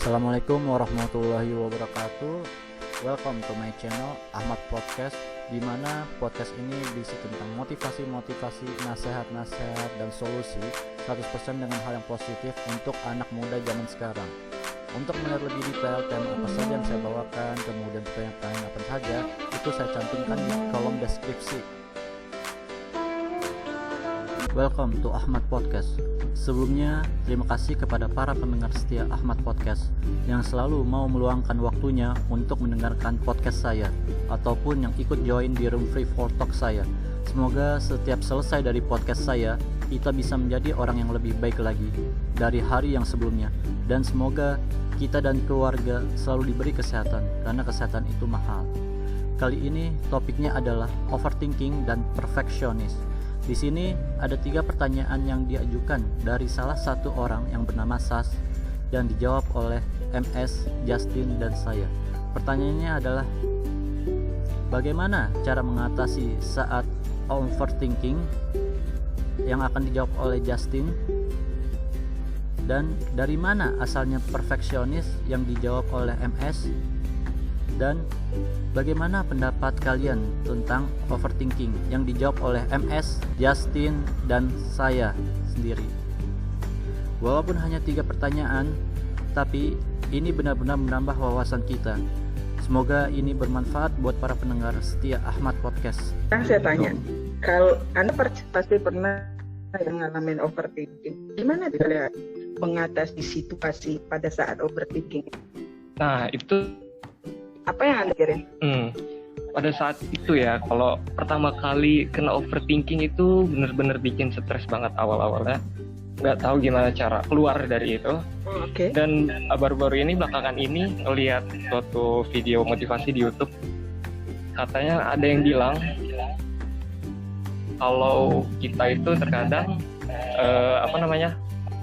Assalamualaikum warahmatullahi wabarakatuh. Welcome to my channel Ahmad Podcast, di mana podcast ini berisi tentang motivasi, nasihat-nasihat dan solusi 100% dengan hal yang positif untuk anak muda zaman sekarang. Untuk melihat lebih detail tema apa saja yang saya bawakan, kemudian pertanyaan apa saja, itu saya cantumkan di kolom deskripsi. Welcome to Ahmad Podcast. Sebelumnya, terima kasih kepada para pendengar setia Ahmad Podcast yang selalu mau meluangkan waktunya untuk mendengarkan podcast saya ataupun yang ikut join di room free for talk saya. Semoga setiap selesai dari podcast saya, kita bisa menjadi orang yang lebih baik lagi dari hari yang sebelumnya, dan semoga kita dan keluarga selalu diberi kesehatan, karena kesehatan itu mahal. Kali ini topiknya adalah overthinking dan perfeksionis. Di sini ada 3 pertanyaan yang diajukan dari salah satu orang yang bernama Sas dan dijawab oleh MS, Justin, dan saya. Pertanyaannya adalah, bagaimana cara mengatasi saat overthinking, yang akan dijawab oleh Justin, dan dari mana asalnya perfeksionis yang dijawab oleh MS, dan bagaimana pendapat kalian tentang overthinking yang dijawab oleh MS, Justin, dan saya sendiri. Walaupun hanya 3 pertanyaan, tapi ini benar-benar menambah wawasan kita. Semoga ini bermanfaat buat para pendengar setia Ahmad Podcast. Sekarang saya tanya, kalau Anda pasti pernah yang ngalamin overthinking, gimana dia mengatasi situasi pada saat overthinking? Nah, itu apa yang Anda pikirin? Pada saat itu ya, kalau pertama kali kena overthinking itu bener-bener bikin stres banget awal-awalnya. Nggak tahu gimana cara keluar dari itu. Oke. Dan baru-baru ini, belakangan ini, ngelihat suatu video motivasi di YouTube. Katanya ada yang bilang kalau kita itu terkadang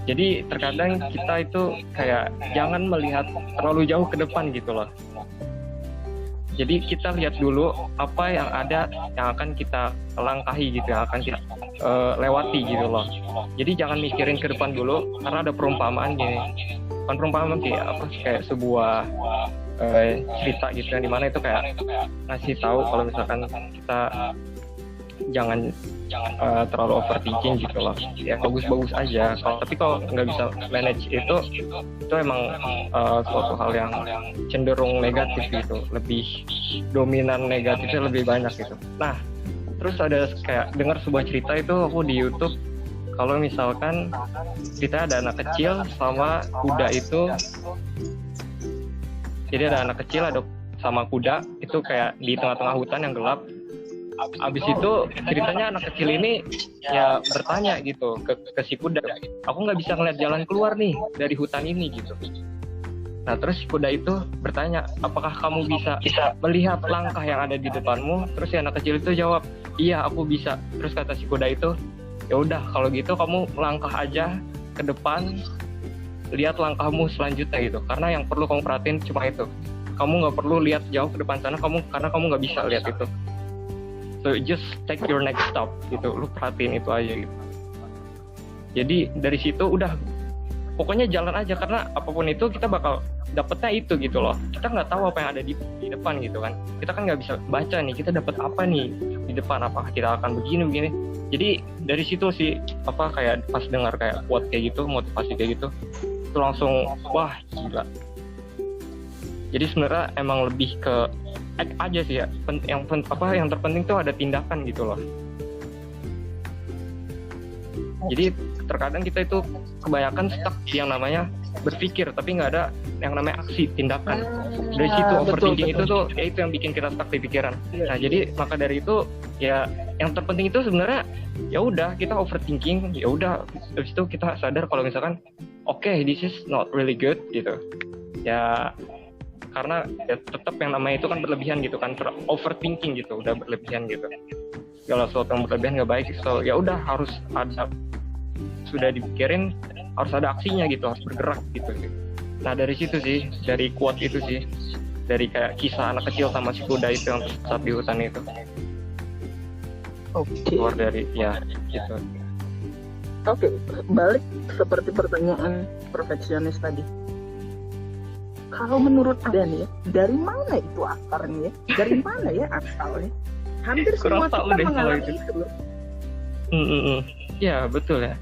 jadi terkadang kita itu kayak jangan melihat terlalu jauh ke depan gitu loh. Jadi kita lihat dulu apa yang ada, yang akan kita langkahi gitu, yang akan kita lewati gitu loh. Jadi jangan mikirin ke depan dulu, karena ada perumpamaan gini. Bukan perumpamaan kayak sebuah cerita gitu, yang dimana itu kayak ngasih tahu kalau misalkan kita jangan terlalu overthinking gitu loh. Ya bagus-bagus aja. Tapi kalau nggak bisa manage itu emang suatu hal yang cenderung negatif gitu. Lebih dominan negatifnya lebih banyak gitu. Nah, terus ada kayak dengar sebuah cerita itu aku di YouTube, kalau misalkan kita ada anak kecil sama kuda itu. Jadi ada anak kecil ada sama kuda itu kayak di tengah-tengah hutan yang gelap. Abis itu ceritanya anak kecil ini ya bertanya gitu ke si kuda, aku nggak bisa ngeliat jalan keluar nih dari hutan ini gitu. Nah terus si kuda itu bertanya, apakah kamu bisa melihat langkah yang ada di depanmu? Terus si anak kecil itu jawab, iya aku bisa. Terus kata si kuda itu, ya udah kalau gitu kamu langkah aja ke depan, lihat langkahmu selanjutnya gitu. Karena yang perlu kamu perhatiin cuma itu. Kamu nggak perlu lihat jauh ke depan sana, karena kamu nggak bisa lihat itu. So just take your next stop gitu, lu perhatiin itu aja gitu. Jadi dari situ udah, pokoknya jalan aja, karena apapun itu kita bakal dapetnya itu gitu loh. Kita nggak tahu apa yang ada di depan gitu kan. Kita kan nggak bisa baca nih, kita dapat apa nih di depan, apakah kita akan begini. Jadi dari situ sih kayak pas dengar kayak quote kayak gitu, motivasi kayak gitu, itu langsung wah gila. Jadi sebenarnya emang lebih ke act aja sih ya. Yang terpenting tuh ada tindakan gitu loh. Jadi terkadang kita itu kebanyakan stuck yang namanya berpikir, tapi nggak ada yang namanya aksi, tindakan. Dari situ overthinking itu tuh ya itu yang bikin kita stuck di pikiran. Nah jadi maka dari itu ya yang terpenting itu sebenarnya ya udah kita overthinking, ya udah habis itu kita sadar kalau misalkan okay, this is not really good gitu ya. Karena ya tetap yang namanya itu kan berlebihan gitu kan, overthinking gitu, udah berlebihan gitu. Segala sesuatu yang berlebihan nggak baik, so ya udah harus ada, sudah dipikirin harus ada aksinya gitu, harus bergerak gitu. Nah dari situ sih, dari quote itu sih, dari kayak kisah anak kecil sama si kuda itu yang saat di hutan itu. Oke. Keluar dari ya gitu. Oke, balik seperti pertanyaan perfeksionis tadi. Kalau menurut Anda nih ya, dari mana itu akarnya? Dari mana ya asalnya? Hampir semua Kurang tahu kita deh kalau mengalami itu. itu loh. Ya betul ya.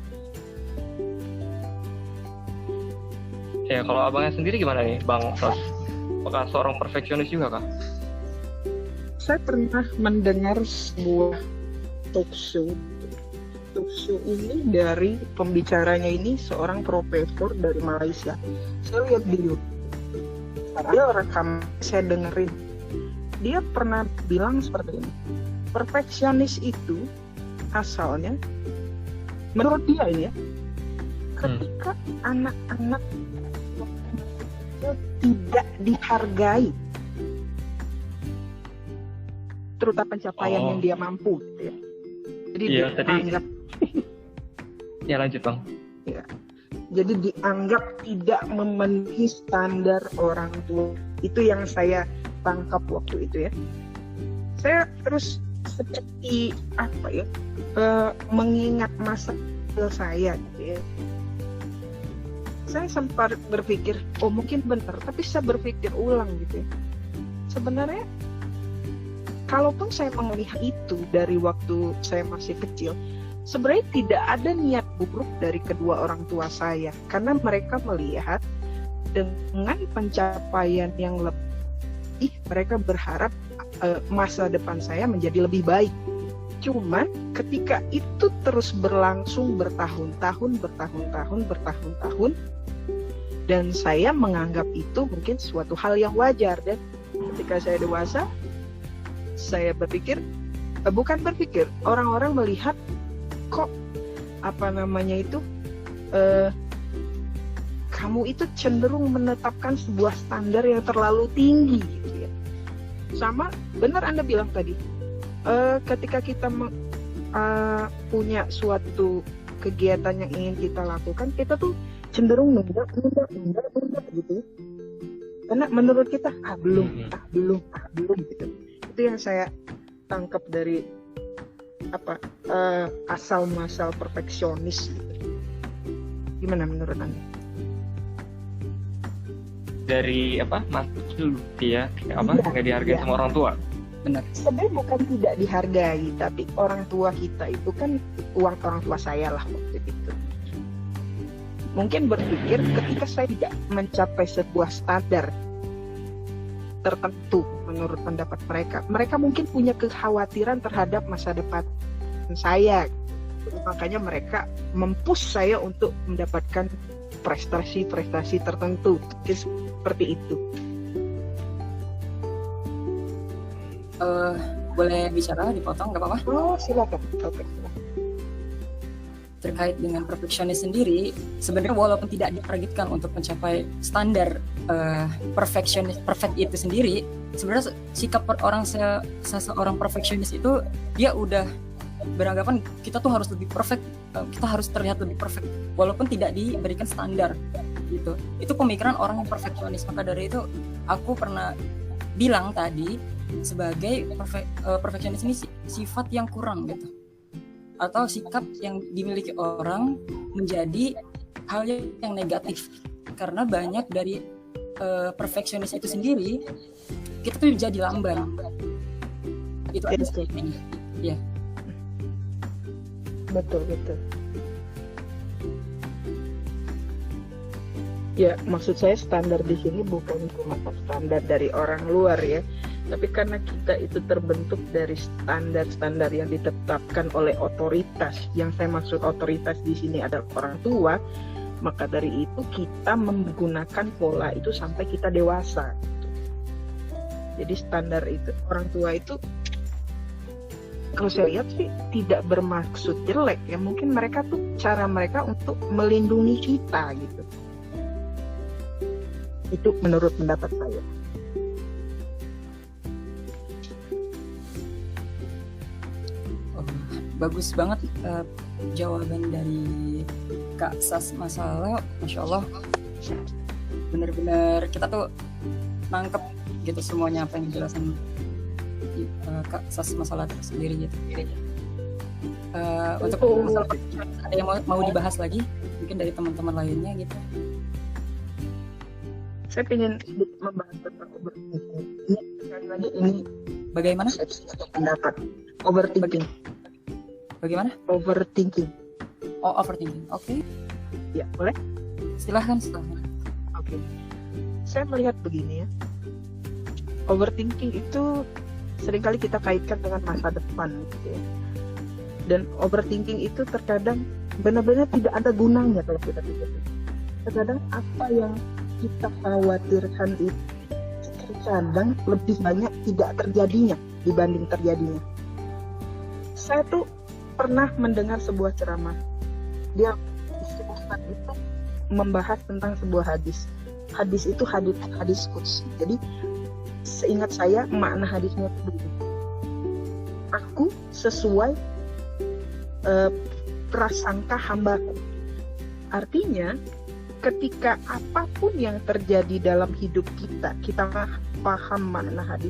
Ya kalau abangnya sendiri gimana nih Bang Ros? Apakah seorang perfeksionis juga kah? Saya pernah mendengar sebuah talk show. Talk show ini dari pembicaranya ini seorang profesor dari Malaysia. Saya lihat di YouTube. Dia rekam, saya dengerin. Dia pernah bilang seperti ini. Perfeksionis itu asalnya, menurut dia ini ya, ketika anak-anak tidak dihargai terutama pencapaian yang dia mampu gitu ya. Jadi Iya, dianggap Ya lanjut Bang. jadi dianggap tidak memenuhi standar orang tua. Itu yang saya tangkap waktu itu ya. Saya terus seperti apa ya, mengingat masa kecil saya gitu ya. Saya sempat berpikir, oh mungkin benar, tapi saya berpikir ulang gitu ya. Sebenarnya, kalaupun saya melihat itu dari waktu saya masih kecil, sebenarnya tidak ada niat buruk dari kedua orang tua saya, karena mereka melihat dengan pencapaian yang lebih, mereka berharap masa depan saya menjadi lebih baik. Cuman ketika itu terus berlangsung bertahun-tahun, dan saya menganggap itu mungkin suatu hal yang wajar, dan ketika saya dewasa, saya berpikir, orang-orang melihat kok kamu itu cenderung menetapkan sebuah standar yang terlalu tinggi gitu ya. Sama benar Anda bilang tadi, ketika kita punya suatu kegiatan yang ingin kita lakukan, kita tuh cenderung nunda gitu. Karena menurut kita belum gitu. Itu yang saya tangkap dari asal muasal perfeksionis gitu. Gimana menurut Anda? Dari dulu ya, nggak dihargai sama orang tua. Benar. Sebenarnya bukan tidak dihargai, tapi orang tua kita itu kan uang orang tua saya lah waktu itu. Mungkin berpikir ketika saya tidak mencapai sebuah standar tertentu menurut pendapat mereka mungkin punya kekhawatiran terhadap masa depan saya. Makanya mereka mempush saya untuk mendapatkan prestasi-prestasi tertentu. Mungkin seperti itu. Boleh bicara, dipotong nggak apa-apa? Oh, silakan. Oke. Terkait dengan perfeksionis sendiri, sebenarnya walaupun tidak ditargetkan untuk mencapai standar perfect itu sendiri, sebenarnya sikap seseorang perfeksionis itu dia udah beranggapan kita tuh harus lebih perfect, kita harus terlihat lebih perfect walaupun tidak diberikan standar gitu. Itu pemikiran orang yang perfeksionis. Maka dari itu aku pernah bilang tadi, sebagai perfeksionis ini sifat yang kurang gitu, atau sikap yang dimiliki orang menjadi hal yang negatif, karena banyak dari perfeksionis itu sendiri kita tuh jadi lamban. Itu aja sih. Ya. Betul. Ya, maksud saya standar di sini bukan cuma standar dari orang luar ya, tapi karena kita itu terbentuk dari standar-standar yang ditetapkan oleh otoritas. Yang saya maksud otoritas di sini adalah orang tua, maka dari itu kita menggunakan pola itu sampai kita dewasa. Jadi standar itu, orang tua itu, kalau saya lihat sih tidak bermaksud jelek ya, mungkin mereka tuh cara mereka untuk melindungi kita gitu. Itu menurut pendapat saya. Bagus banget jawaban dari Kak Sas masalah, Masya Allah, benar-benar kita tuh nangkep gitu semuanya apa yang dijelasin Kak Sas masalah tersendiri gitu. Untuk masalah ada yang mau dibahas lagi mungkin dari teman-teman lainnya gitu. Saya ingin sedikit membahas tentang overthinking. Ini sekali lagi ini Bagaimana? persepsi atau pendapat. Overthinking. Bagaimana? Overthinking. Oh, overthinking. Oke. Ya, boleh? Silahkan. Oke. Saya melihat begini ya. Overthinking itu seringkali kita kaitkan dengan masa depan gitu ya. Dan overthinking itu terkadang benar-benar tidak ada gunanya kalau kita pikir. Terkadang apa yang kita khawatirkan itu terkadang lebih banyak tidak terjadinya dibanding terjadinya. Saya tuh pernah mendengar sebuah ceramah. Dia si ustadz itu membahas tentang sebuah hadis. Hadis itu hadis qudsi. Jadi seingat saya makna hadisnya itu begini. Aku sesuai prasangka hambaku. Artinya ketika apapun yang terjadi dalam hidup kita paham makna hadis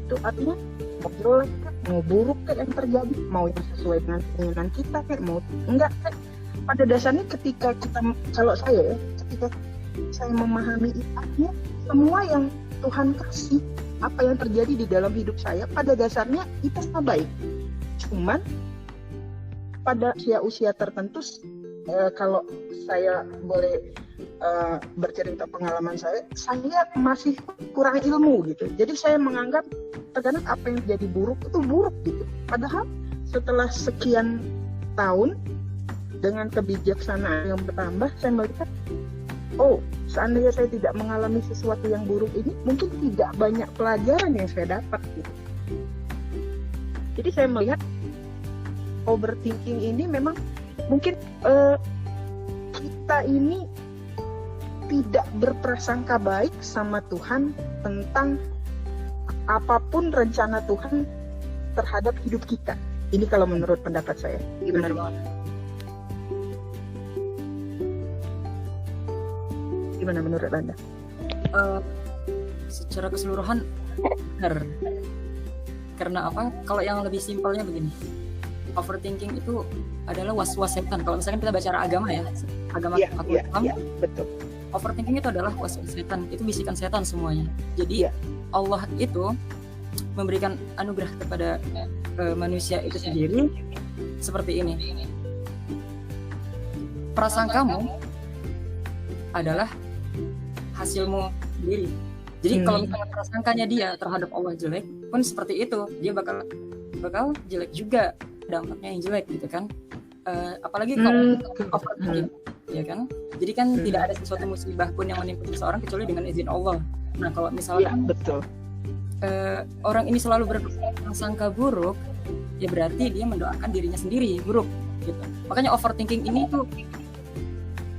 itu, artinya mau jelek mau buruk yang terjadi, mau yang sesuai dengan keinginan kita mau enggak, pada dasarnya ketika kalau saya ketika saya memahami itu, artinya semua yang Tuhan kasih, apa yang terjadi di dalam hidup saya pada dasarnya itu sama baik. Cuman pada usia tertentu, kalau saya boleh bercerita pengalaman saya masih kurang ilmu gitu. Jadi saya menganggap terkadang apa yang jadi buruk itu buruk gitu. Padahal setelah sekian tahun dengan kebijaksanaan yang bertambah, saya melihat, oh, seandainya saya tidak mengalami sesuatu yang buruk ini, mungkin tidak banyak pelajaran yang saya dapat gitu. Jadi saya melihat overthinking ini memang mungkin kita ini tidak berprasangka baik sama Tuhan tentang apapun rencana Tuhan terhadap hidup kita. Ini kalau menurut pendapat saya. Benar banget. Gimana menurut Anda? Secara keseluruhan benar. Karena apa? Kalau yang lebih simpelnya begini. Overthinking itu adalah was-was setan. Kalau misalkan kita baca agama ya, agama Islam, betul. Overthinking itu adalah was-was setan. Itu bisikan setan semuanya. Jadi Allah itu memberikan anugerah kepada manusia itu sendiri seperti ini. Prasangkamu adalah hasilmu sendiri. Jadi kalau misalnya prasangkanya dia terhadap Allah jelek pun seperti itu, dia bakal jelek juga, dampaknya yang jelek gitu kan. Apalagi kalau overthinking, ya kan. Jadi kan tidak ada sesuatu musibah pun yang menimpa seseorang kecuali dengan izin Allah. Nah kalau misalkan betul. Orang ini selalu berprasangka buruk, ya berarti dia mendoakan dirinya sendiri buruk gitu. Makanya overthinking ini tuh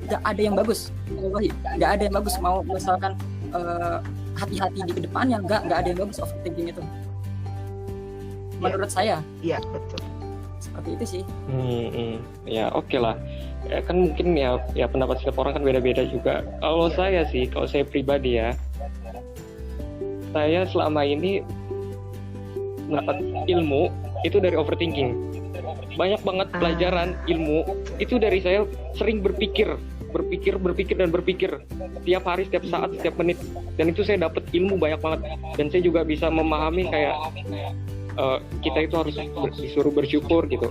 gak ada yang bagus, gak ada yang bagus. Mau misalkan hati-hati di kedepannya, gak ada yang bagus overthinking itu. Menurut saya. Iya betul. Seperti itu sih. Ya oke lah. Ya, kan mungkin ya pendapat setiap orang kan beda-beda juga. Kalau saya pribadi ya, saya selama ini mendapat ilmu itu dari overthinking. Banyak banget pelajaran ilmu itu dari saya sering berpikir tiap hari, setiap saat, setiap menit, dan itu saya dapat ilmu banyak banget. Dan saya juga bisa memahami kayak kita itu harus disuruh bersyukur gitu.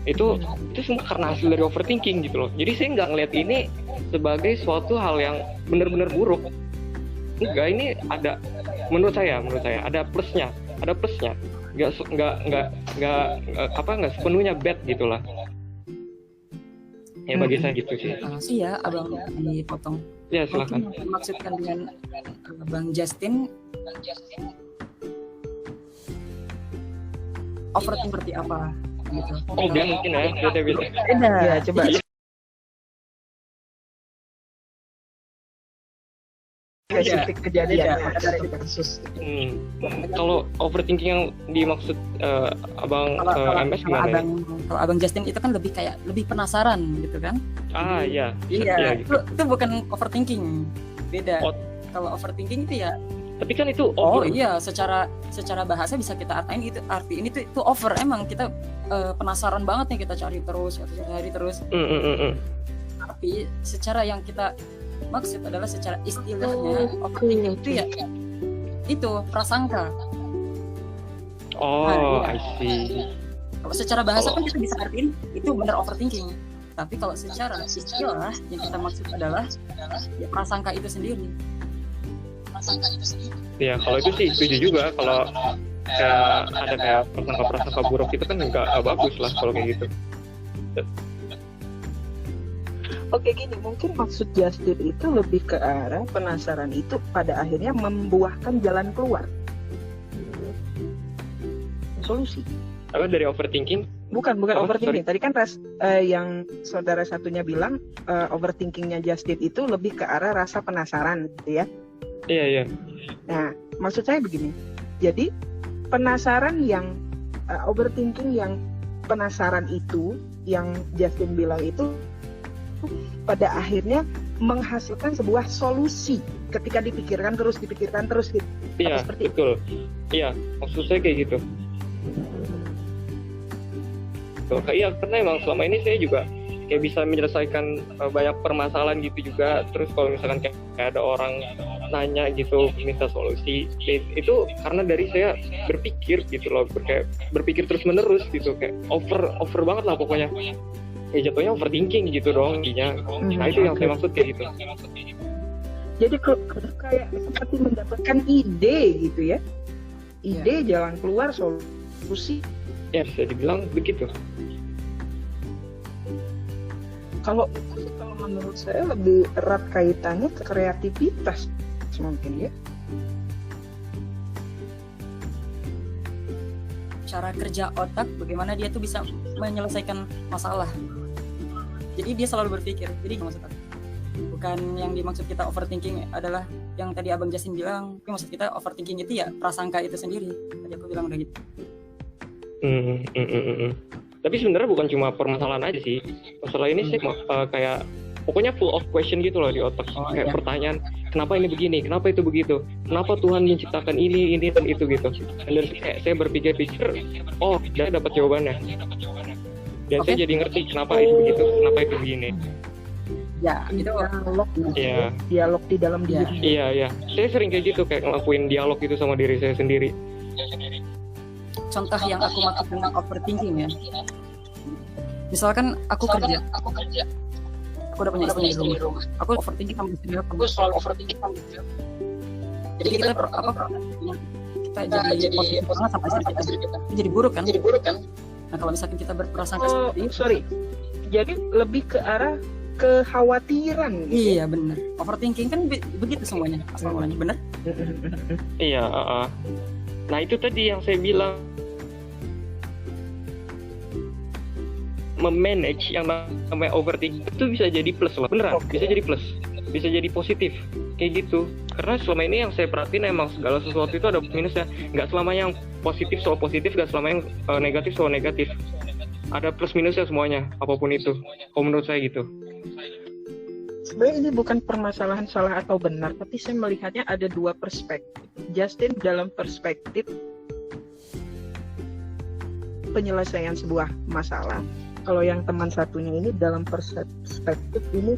Itu semua karena hasil dari overthinking gitu loh. Jadi saya nggak ngeliat ini sebagai suatu hal yang benar-benar buruk. Enggak, ini ada, menurut saya ada plusnya. Nggak sepenuhnya bad gitulah. Ya bagi saya gitu sih. Sih ya, abang dipotong. Ya silakan. Maksudkan dengan Bang Justin, overthinking seperti apa? Gitu. Oh dia mungkin ya, dia bisa. Ya coba. Spesifik kejadian atau kasus. Kalau overthinking yang dimaksud abang MS gimana? Kalau abang Justin itu kan lebih penasaran gitu kan? Iya. Iya. Gitu. Itu bukan overthinking, beda. Kalau overthinking itu ya. Tapi kan itu over. Oh iya, secara bahasa bisa kita artiin itu over. Emang kita penasaran banget nih, kita cari terus. Tapi secara yang kita maksud adalah secara istilahnya overthinking itu ya itu prasangka. Oh, Nah, I see. kalau secara bahasa kan kita bisa artiin itu benar overthinking. Tapi kalau secara istilah yang kita maksud adalah ya prasangka itu sendiri. Ya kalau itu sih setuju juga, kalau kayak ada kayak prasangka buruk itu kan nggak bagus lah kalau kayak gitu. Oke gini, mungkin maksud Justin itu lebih ke arah penasaran itu pada akhirnya membuahkan jalan keluar, solusi. Apa dari overthinking? Bukan Oh, overthinking. Tadi kan yang saudara satunya bilang overthinkingnya Justin itu lebih ke arah rasa penasaran gitu ya. Iya. Nah, maksud saya begini. Jadi penasaran yang overthinking yang penasaran itu yang Justin bilang itu pada akhirnya menghasilkan sebuah solusi ketika dipikirkan terus gitu. Iya, Seperti betul. Iya, maksud saya kayak gitu. Iya, karena emang selama ini saya juga kayak bisa menyelesaikan banyak permasalahan gitu juga. Terus kalau misalkan kayak ada orang nanya gitu minta solusi, itu karena dari saya berpikir gitu loh, kayak berpikir terus menerus gitu, kayak over banget lah pokoknya. Ya jatuhnya overthinking gitu dong intinya. Nah itu yang saya maksud kayak gitu. Jadi kayak seperti mendapatkan ide gitu ya. Ide, jalan keluar, solusi. Ya bisa dibilang begitu. Kalau menurut saya lebih erat kaitannya ke kreativitas mungkin ya. Cara kerja otak, bagaimana dia tuh bisa menyelesaikan masalah. Jadi dia selalu berpikir. Jadi maksud aku, bukan yang dimaksud kita overthinking adalah yang tadi Abang Justin bilang. Tapi maksud kita overthinking itu ya prasangka itu sendiri. Tadi aku bilang udah gitu. Tapi sebenarnya bukan cuma permasalahan aja sih. Masalah ini sih kayak pokoknya full of question gitu loh di otak. Kayak pertanyaan, kenapa ini begini, kenapa itu begitu, kenapa Tuhan menciptakan ini dan itu gitu. Dan dari kayak saya berpikir-pikir, oh saya dapat jawabannya. Dan saya jadi ngerti kenapa itu begitu, kenapa itu begini. Ya, itu Dialog di dalam diri. Iya. Saya sering kayak gitu, kayak ngelakuin dialog gitu sama diri saya sendiri. contoh yang aku maksud dengan overthinking ya. Misalkan aku kerja. Aku udah punya istri di rumah. Aku overthinking sama istri aku. Aku selalu overthinking sama istri aku. Jadi kita jadi positif banget sama istri kita. Jadi buruk kan? Nah kalau misalkan kita berprasangka seperti itu. Jadi lebih ke arah kekhawatiran gitu. Iya benar. Overthinking kan begitu semuanya. Asal mulanya benar. Iya. Nah itu tadi yang saya bilang, memanage yang namanya overthinking itu bisa jadi plus loh, beneran. Bisa jadi plus, bisa jadi positif kayak gitu. Karena selama ini yang saya perhatiin emang segala sesuatu itu ada minusnya. Nggak selamanya yang positif soal positif, nggak selamanya yang negatif soal negatif. Ada plus minusnya semuanya, apapun itu. Kalau menurut saya gitu. Sebenarnya ini bukan permasalahan salah atau benar, tapi saya melihatnya ada dua perspektif. Justin dalam perspektif penyelesaian sebuah masalah. Kalau yang teman satunya ini dalam perspektif ini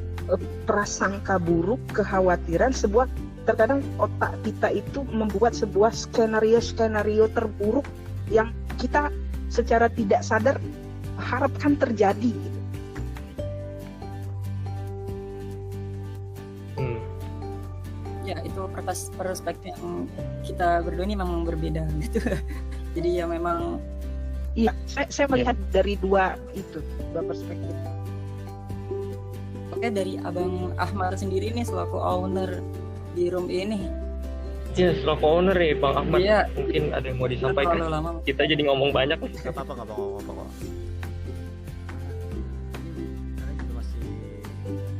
prasangka buruk, kekhawatiran, sebuah terkadang otak kita itu membuat sebuah skenario terburuk yang kita secara tidak sadar harapkan terjadi gitu. Ya itu perspektif yang kita berdua ini memang berbeda gitu. Jadi ya memang iya, saya melihat dari dua perspektif. Oke, dari Abang Ahmad sendiri nih selaku owner di room ini. Ya, selaku owner ya Bang Ahmad, Iya. mungkin ada yang mau disampaikan. Kita jadi ngomong banyak. Gak apa-apa kok. Karena itu masih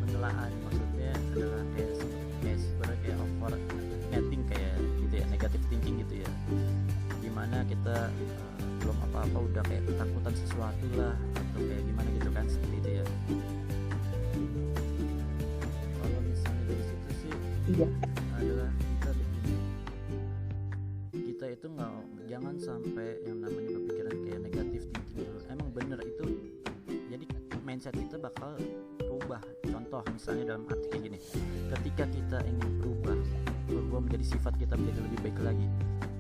penelaan, maksudnya adalah kayak sebenarnya kayak overthinking kayak gitu ya, negative thinking gitu ya. Dimana kita belum apa-apa udah kayak ketakutan sesuatu lah atau kayak gimana gitu kan, seperti itu ya. Kalau misalnya dari situ sih Iya. adalah kita itu jangan sampai yang namanya berpikiran kayak negatif thinking dulu. Emang bener itu, jadi mindset kita bakal berubah. Contoh misalnya dalam arti kayak gini, ketika kita ingin berubah menjadi sifat kita menjadi lebih baik lagi,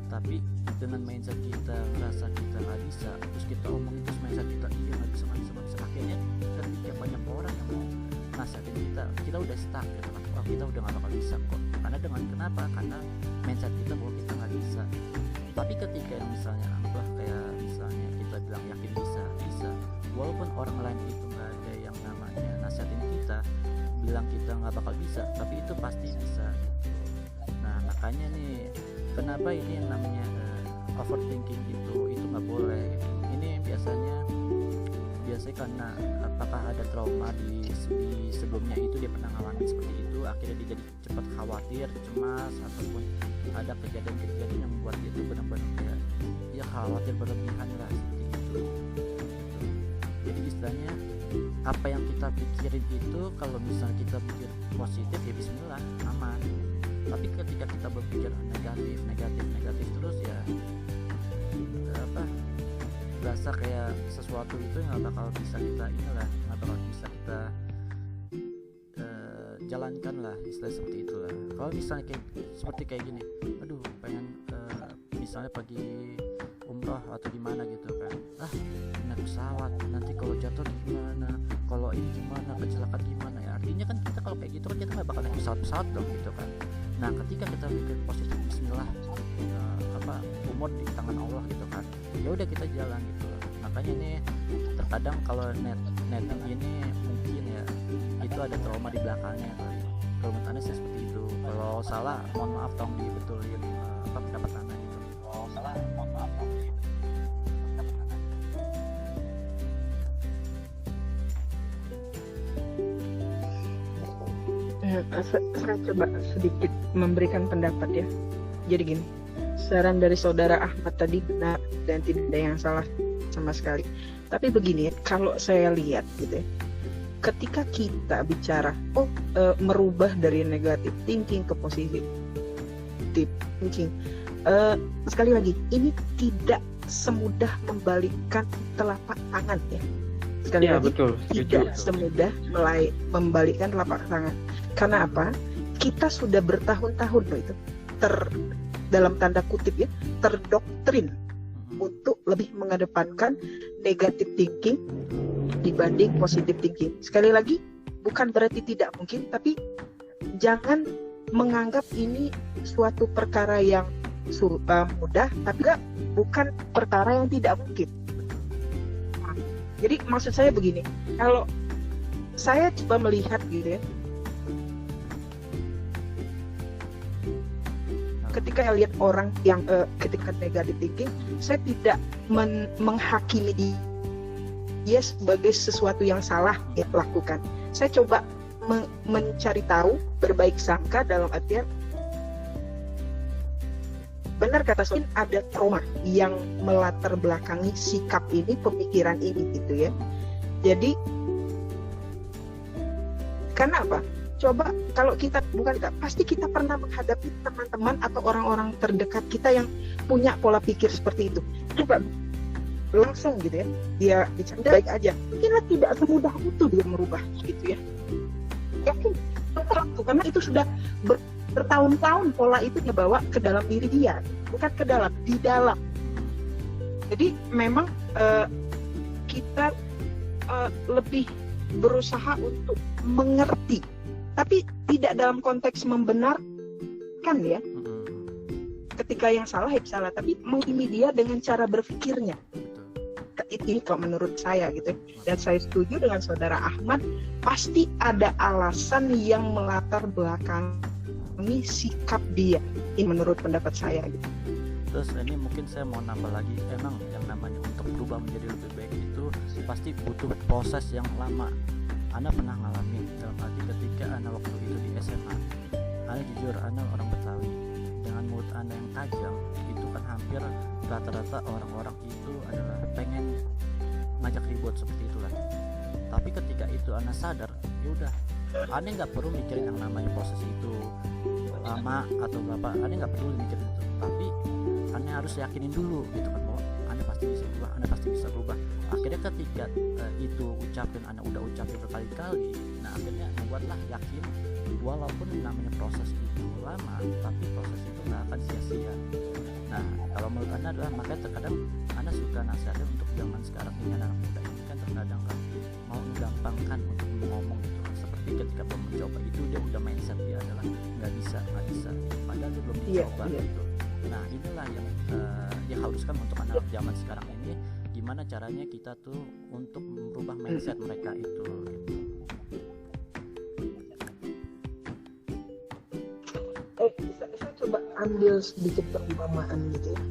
tapi dengan mindset kita merasa kita nggak bisa, terus kita omongin terus mindset kita iya nggak bisa, akhirnya ketika banyak orang yang mau nasihatin kita udah stuck gitu kan, oh, kita udah nggak bakal bisa kok, karena kenapa, karena mindset kita bahwa kita nggak bisa. Tapi ketika yang misalnya anggaplah kayak misalnya kita bilang yakin bisa, walaupun orang lain itu nggak ada yang namanya nasihatin kita, bilang kita nggak bakal bisa, tapi itu pasti bisa gitu. Nah makanya nih kenapa ini yang namanya overthinking itu nggak boleh gitu. Ini biasanya karena apakah ada trauma di sebelumnya itu dia pernah ngalamin seperti itu, akhirnya dia jadi cepat khawatir, cemas, ataupun ada kejadian-kejadian yang membuat dia itu benar-benar kayak ya khawatir berlebihan lah seperti itu. Jadi istilahnya apa yang kita pikirin itu kalau misalnya kita pikir positif ya bismillah aman, tapi ketika kita berpikir negatif terus ya berasa kayak sesuatu itu yang nggak bakal bisa kita jalankan lah, istilah seperti itulah. Kalau misalnya seperti kayak gini, aduh pengen misalnya pergi umroh atau gimana gitu kan, naik pesawat nanti kalau jatuh gimana, kalau ini gimana, kecelakaan gimana, ya artinya kan kita kalau kayak gitu kan kita nggak bakal naik pesawat dong gitu kan. Nah ketika kita mikir positif, bismillah, umur di tangan Allah gitu kan, ya udah kita jalan gitu loh. Makanya nih terkadang kalau netting ini mungkin ya itu ada trauma di belakangnya kali. Kalau menurut Anda sih seperti itu. Kalau salah mohon maaf, tolong dibetulin pendapat Anda gitu. Saya coba sedikit memberikan pendapat ya. Jadi gini, saran dari saudara Ahmad tadi benar dan tidak ada yang salah sama sekali. Tapi begini ya, kalau saya lihat gitu ya, ketika kita bicara merubah dari negatif thinking ke positif thinking, sekali lagi ini tidak semudah membalikkan telapak tangan ya. Sekali lagi betul, tidak semudah membalikkan telapak tangan. Karena apa? Kita sudah bertahun-tahun loh itu dalam tanda kutip ya, terdoktrin untuk lebih mengedepankan negative thinking dibanding positive thinking. Sekali lagi, bukan berarti tidak mungkin, tapi jangan menganggap ini suatu perkara yang mudah, tapi bukan perkara yang tidak mungkin. Jadi maksud saya begini, kalau saya coba melihat gitu ya, ketika saya lihat orang yang ketika negative thinking, saya tidak menghakimi dia sebagai sesuatu yang salah dia lakukan. Saya coba mencari tahu, berbaik sangka dalam artian benar kata Soin, ada trauma yang melatar belakangi sikap ini, pemikiran ini gitu ya. Jadi karena apa? Coba kalau pasti kita pernah menghadapi teman-teman atau orang-orang terdekat kita yang punya pola pikir seperti itu. Coba langsung gitu ya, dia bicara baik aja, mungkinlah tidak semudah itu dia merubah gitu ya. Yakin betul, karena itu sudah bertahun-tahun pola itu dibawa ke dalam diri dia, bukan ke dalam, di dalam. Jadi memang kita lebih berusaha untuk mengerti, tapi tidak dalam konteks membenarkan ya. Ketika yang salah ya salah, tapi menghakimi dia dengan cara berpikirnya. Itu kalau menurut saya gitu. Dan saya setuju dengan saudara Ahmad, pasti ada alasan yang melatar belakangi sikap dia. Ini menurut pendapat saya gitu. Terus ini mungkin saya mau nambah lagi, emang yang namanya untuk berubah menjadi lebih baik itu pasti butuh proses yang lama. Anda pernah ngalamin dalam arti ketika Anda waktu itu di SMA, Anda jujur, Anda orang Betawi, dengan mulut Anda yang tajam, itu kan hampir rata-rata orang-orang itu adalah pengen ngajak ribut seperti itulah. Tapi ketika itu Anda sadar, ya udah, Anda nggak perlu mikirin yang namanya proses itu lama atau berapa, Anda nggak perlu mikirin itu, tapi Anda harus yakinin dulu gitu kan, bahwa Anda pasti bisa berubah, Anda pasti bisa berubah. Akhirnya ketika itu Anda udah ucapin berkali-kali, nah akhirnya membuatlah yakin walaupun namanya proses itu lama, tapi proses itu nggak akan sia-sia. Nah, kalau menurut Anda adalah, makanya terkadang Anda suka nasihatin untuk zaman sekarang ini, anak muda ini kan terkadang kan mau menggampangkan untuk ngomong gitu. Seperti ketika belum mencoba itu dia udah mindset dia adalah nggak bisa, padahal dia belum dicoba gitu. Nah, inilah yang diharuskan untuk anak zaman sekarang ini, gimana caranya kita tuh untuk merubah mindset mereka itu gitu. Saya coba ambil sedikit perumpamaan gitu ya.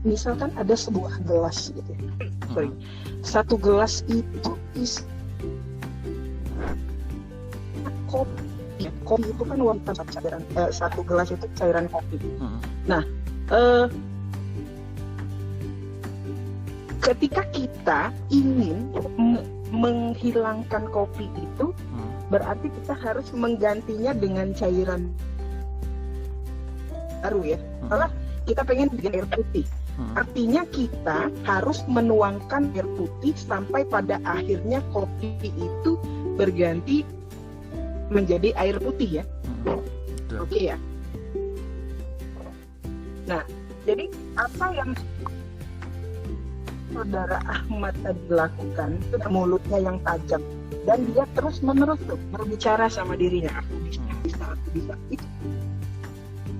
Misalkan ada sebuah gelas gitu ya. Satu gelas itu isi kopi. Kopi itu kan warna cairan. Satu gelas itu cairan kopi. Nah, ketika kita ingin menghilangkan kopi itu, berarti kita harus menggantinya dengan cairan baru ya. Malah kita pengen bikin air putih. Artinya kita harus menuangkan air putih sampai pada akhirnya kopi itu berganti menjadi air putih ya. Oke ya. Nah, jadi apa yang saudara Ahmad tadi lakukan itu mulutnya yang tajam dan dia terus menerus tuh berbicara sama dirinya, aku bisa.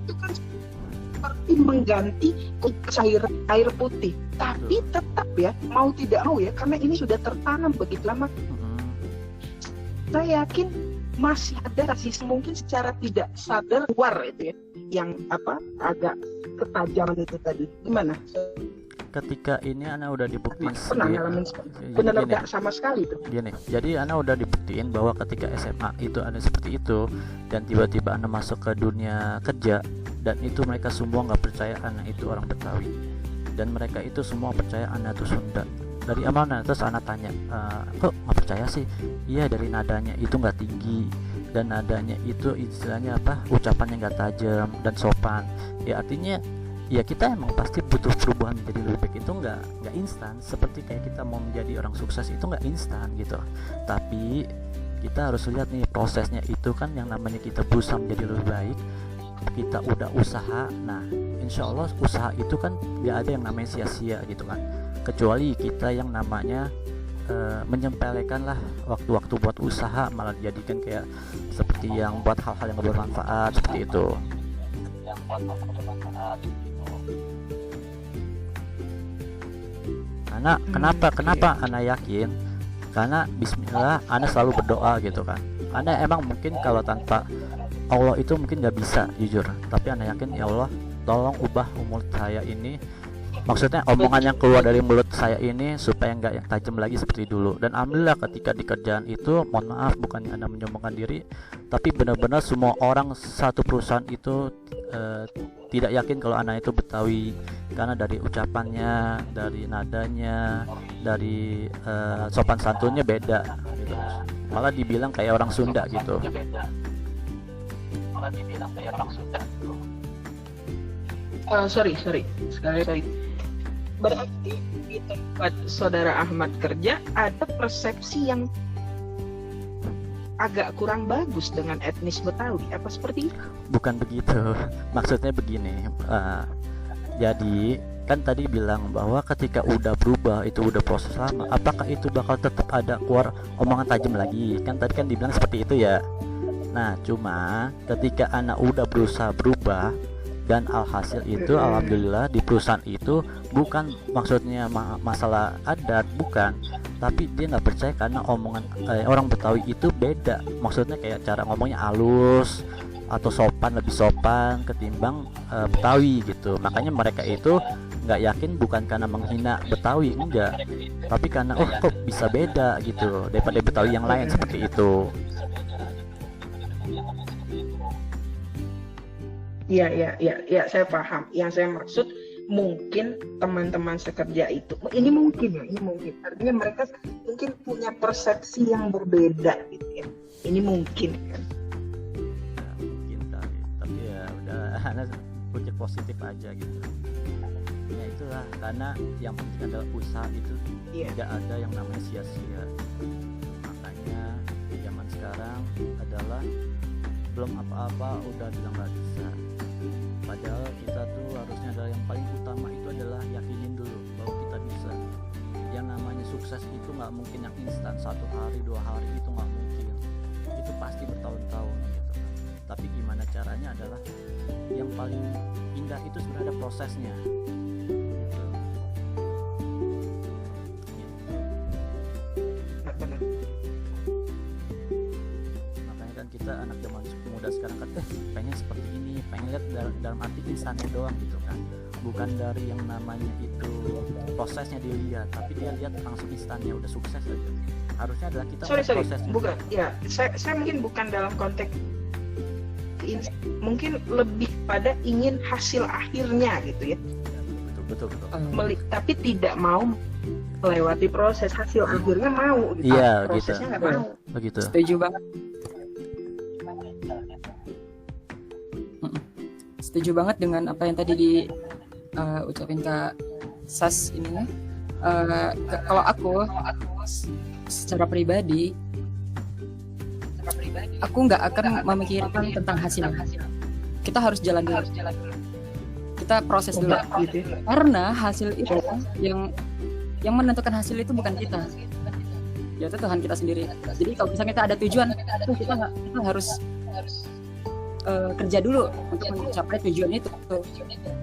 Itu kan seperti mengganti cairan air putih, tapi tetap ya mau tidak mau ya, karena ini sudah tertanam begitu lama. Saya yakin masih ada sih mungkin secara tidak sadar keluar itu ya, yang agak ketajaman itu tadi. Gimana? Ketika ini Ana udah dibuktiin pernah ngalamin benar enggak sama sekali tuh. Gini, jadi Ana udah dibuktiin bahwa ketika SMA itu ada seperti itu, dan tiba-tiba Ana masuk ke dunia kerja, dan itu mereka semua nggak percaya Ana itu orang Betawi, dan mereka itu semua percaya Ana itu Sunda. Dari mana? Terus Ana tanya, kok nggak percaya sih? Iya, dari nadanya itu nggak tinggi, dan nadanya itu istilahnya ucapannya nggak tajam dan sopan. Ya artinya ya kita emang pasti butuh perubahan menjadi lebih baik, itu nggak instan. Seperti kayak kita mau menjadi orang sukses itu nggak instan gitu, tapi kita harus lihat nih prosesnya itu kan, yang namanya kita berusaha menjadi lebih baik, kita udah usaha. Nah, insya Allah usaha itu kan nggak ada yang namanya sia-sia gitu kan, kecuali kita yang namanya menyempelekan lah waktu-waktu buat usaha, malah dijadikan kayak seperti yang buat hal-hal yang bermanfaat seperti itu. Karena kenapa Ana yakin, karena bismillah Ana selalu berdoa gitu kan. Ana emang mungkin kalau tanpa Allah itu mungkin gak bisa jujur, tapi Ana yakin ya Allah tolong ubah mulut saya ini, maksudnya omongan yang keluar dari mulut saya ini supaya nggak yang tajam lagi seperti dulu. Dan alhamdulillah ketika di kerjaan itu, mohon maaf bukannya Anda menyombongkan diri, tapi benar-benar semua orang satu perusahaan itu tidak yakin kalau Ana itu Betawi, karena dari ucapannya, dari nadanya, dari sopan santunnya beda gitu. Malah dibilang kayak orang Sunda gitu. Sorry sekali. Berarti di tempat saudara Ahmad kerja ada persepsi yang agak kurang bagus dengan etnis Betawi, apa seperti itu? Bukan begitu, maksudnya begini, jadi kan tadi bilang bahwa ketika udah berubah itu udah proses lama, apakah itu bakal tetap ada keluar omongan tajam lagi? Kan tadi kan dibilang seperti itu ya. Nah, cuma ketika anak udah berusaha berubah, dan alhasil itu alhamdulillah di perusahaan itu bukan maksudnya masalah adat, bukan, tapi dia nggak percaya karena omongan orang Betawi itu beda, maksudnya kayak cara ngomongnya halus atau sopan, lebih sopan ketimbang Betawi gitu. Makanya mereka itu nggak yakin bukan karena menghina Betawi, enggak, tapi karena kok bisa beda gitu daripada Betawi yang lain seperti itu. Iya, saya paham. Yang saya maksud mungkin teman-teman sekerja itu, ini mungkin. Artinya mereka mungkin punya persepsi yang berbeda gitu ya. Ini mungkin kan. Ya, mungkin tapi ya udah Ana pikir positif aja gitu. Ya itulah, karena yang penting adalah usaha itu tidak ada yang namanya sia-sia. Makanya di zaman sekarang ada adalah belum apa-apa udah bilang nggak bisa. Padahal kita tuh harusnya adalah yang paling utama itu adalah yakinin dulu bahwa kita bisa. Yang namanya sukses itu nggak mungkin yang instan, 1 hari 2 hari itu nggak mungkin, itu pasti bertahun-tahun gitu kan. Tapi gimana caranya adalah yang paling indah itu sebenarnya prosesnya gitu. Benar. Makanya kan kita anak zaman muda sekarang kan pengen seperti ini, pengen lihat dalam arti instannya doang gitu kan, bukan dari yang namanya itu prosesnya dilihat, tapi dia lihat langsung instannya udah sukses aja. Harusnya adalah kita Sorry, prosesnya. bukan. Ya, saya mungkin bukan dalam konteks mungkin lebih pada ingin hasil akhirnya gitu ya. Betul. Tapi tidak mau melewati proses, hasil akhirnya mau gitu. Iya, Prosesnya gitu. nggak mau. Begitu. Setuju banget. Setuju banget dengan apa yang tadi diucapin Kak Sas ini ya. Kalau aku secara pribadi aku nggak akan memikirkan tentang hasil. Kita harus jalan dulu. Kita proses dulu. Gitu ya. Karena hasil itu yang menentukan hasil itu bukan kita. Ya itu Tuhan kita sendiri. Jadi kalau misalnya kita ada tujuan, kita harus kerja dulu untuk mencapai tujuan itu.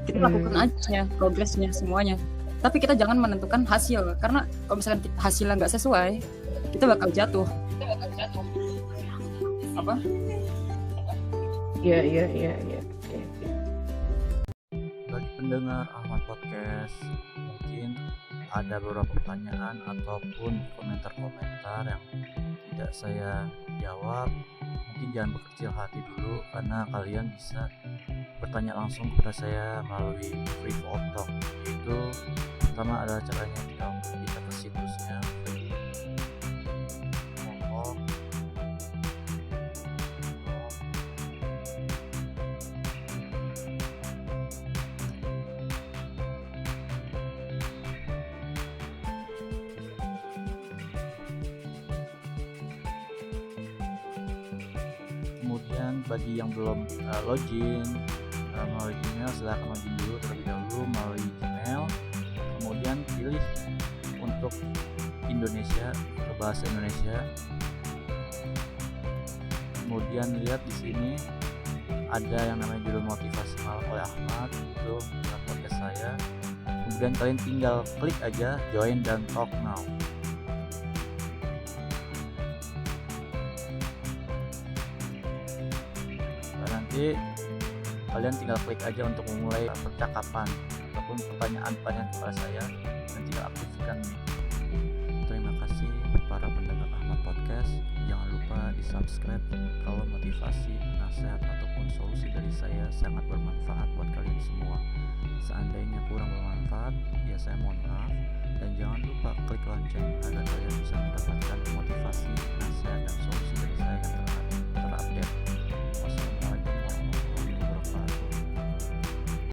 Kita lakukan aja progresnya semuanya. Tapi kita jangan menentukan hasil, karena kalau misalkan hasilnya nggak sesuai, kita bakal jatuh. Apa? Iya. Oke. Bagi pendengar Ahmad Podcast, mungkin ada beberapa pertanyaan ataupun komentar-komentar yang tidak saya jawab. Mungkin jangan berkecil hati dulu, karena kalian bisa bertanya langsung kepada saya melalui free of talk. Itu pertama adalah caranya kita ke situsnya Kemudian bagi yang belum login melalui Gmail, silahkan login dulu terlebih dahulu melalui Gmail. Kemudian pilih untuk Indonesia, ke bahasa Indonesia. Kemudian lihat di sini ada yang namanya judul motivasi malam oleh Ahmad, itu adalah podcast saya. Kemudian kalian tinggal klik aja join dan talk now. Nanti kalian tinggal klik aja untuk memulai percakapan ataupun pertanyaan-pertanyaan kepada saya, dan tinggal aktifkan mic. Terima kasih para pendengar Ahmad Podcast. Jangan lupa di subscribe kalau motivasi, nasihat ataupun solusi dari saya sangat bermanfaat buat kalian semua. Seandainya kurang bermanfaat, ya saya mohon maaf, dan jangan lupa klik lonceng agar kalian bisa